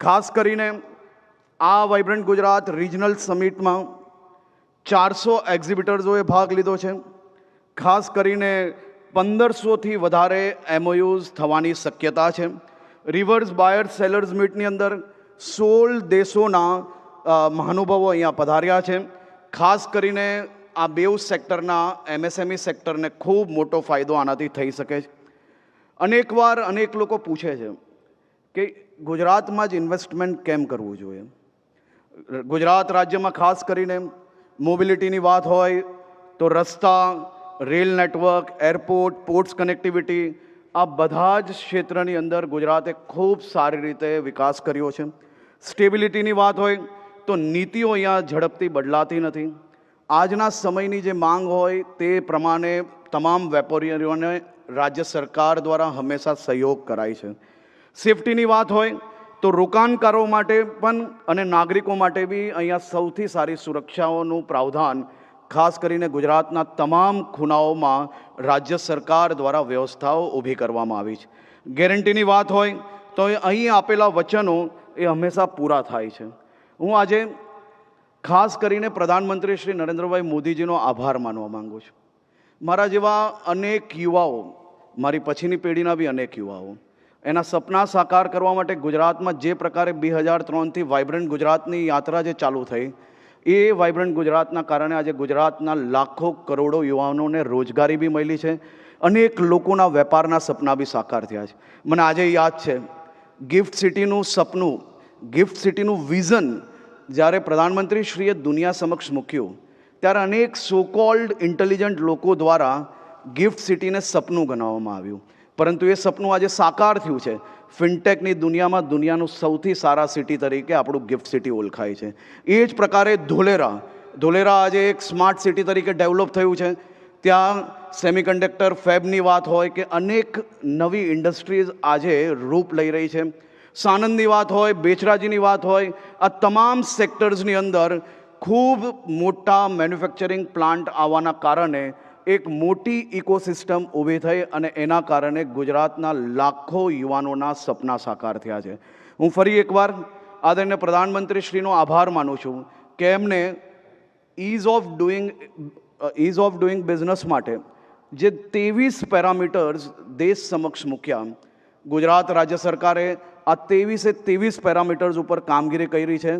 ખાસ કરીને આ વાઇબ્રન્ટ ગુજરાત રિજનલ સમિટમાં 400 એક્ઝિબિટર્સોએ ભાગ લીધો છે. ખાસ કરીને 1500થી વધારે MOUs થવાની શક્યતા છે. રિવર્સ બાયર્સ સેલર્સ મીટની અંદર 16 દેશોના મહાનુભાવો અહીંયા પધાર્યા છે. ખાસ કરીને આ બેઉ સેક્ટરના MSME સેક્ટરને ખૂબ મોટો ફાયદો આનાથી થઈ શકે છે. અનેકવાર અનેક લોકો પૂછે છે કે ગુજરાતમાં જ ઇન્વેસ્ટમેન્ટ કેમ કરવું જોઈએ. ગુજરાત રાજ્યમાં ખાસ કરીને મોબિલિટીની વાત હોય તો રસ્તા, rail network, airport, ports connectivity, આ બધા જ ક્ષેત્રની અંદર ગુજરાતે ખૂબ સારી રીતે વિકાસ કર્યો છે. સ્ટેબિલિટીની વાત હોય તો નીતિઓ અહીંયા ઝડપથી બદલાતી નથી. આજના સમયની જે માંગ હોય તે પ્રમાણે તમામ વેપારીઓને રાજ્ય સરકાર દ્વારા હંમેશા સહયોગ કરાય છે. સેફટીની વાત હોય તો રોકાણકારો માટે પણ અને નાગરિકો માટે બી અહીંયા સૌથી સારી સુરક્ષાઓનું પ્રાવધાન ખાસ કરીને ગુજરાતના તમામ ખૂણાઓમાં રાજ્ય સરકાર દ્વારા વ્યવસ્થાઓ ઊભી કરવામાં આવી છે. ગેરંટીની વાત હોય તો અહીં આપેલા વચનો એ હંમેશા પૂરા થાય છે. હું આજે ખાસ કરીને પ્રધાનમંત્રી શ્રી નરેન્દ્રભાઈ મોદીજીનો આભાર માનવા માગું છું. મારા જેવા અનેક યુવાઓ, મારી પછીની પેઢીના બી અનેક યુવાઓ એના સપના સાકાર કરવા માટે ગુજરાતમાં જે પ્રકારે 2003થી વાઇબ્રન્ટ ગુજરાતની યાત્રા જે ચાલુ થઈ, એ વાઇબ્રન્ટ ગુજરાતના કારણે આજે ગુજરાતના લાખો કરોડો યુવાનોને રોજગારી બી મળી છે. અનેક લોકોના વેપારના સપના બી સાકાર થયા છે. મને આજે યાદ છે ગિફ્ટ સિટીનું સપનું, ગિફ્ટ સિટીનું વિઝન જ્યારે પ્રધાનમંત્રીશ્રીએ દુનિયા સમક્ષ મૂક્યું ત્યારે અનેક સો કોલ્ડ ઇન્ટેલિજન્ટ લોકો દ્વારા ગિફ્ટ સિટીને સપનું ગણાવવામાં આવ્યું. પરંતુ એ સપનું આજે સાકાર થયું છે. ફિનટેકની દુનિયામાં દુનિયાનું સૌથી સારા સિટી તરીકે આપણું ગિફ્ટ સિટી ઓળખાય છે. એ જ પ્રકારે ધોલેરા આજે એક સ્માર્ટ સિટી તરીકે ડેવલપ થયું છે. ત્યાં સેમિકન્ડક્ટર ફેબની વાત હોય કે અનેક નવી ઇન્ડસ્ટ્રીઝ આજે રૂપ લઈ રહી છે. સાણંદની વાત હોય, બેચરાજીની વાત હોય, આ તમામ સેક્ટર્સની અંદર ખૂબ મોટા મેન્યુફેક્ચરિંગ પ્લાન્ટ આવવાના કારણે એક મોટી ઇકોસિસ્ટમ ઊભી થઈ અને એના કારણે ગુજરાતના લાખો યુવાનોના સપના સાકાર થયા છે. હું ફરી એકવાર આદરણીય પ્રધાનમંત્રીશ્રીનો આભાર માનું છું કે એમને ઇઝ ઓફ ડુઈંગ બિઝનેસ માટે જે 23 પેરામીટર્સ દેશ સમક્ષ મૂક્યા. ગુજરાત રાજ્ય સરકારે આ 23 પેરામીટર્સ ઉપર કામગીરી કરી છે.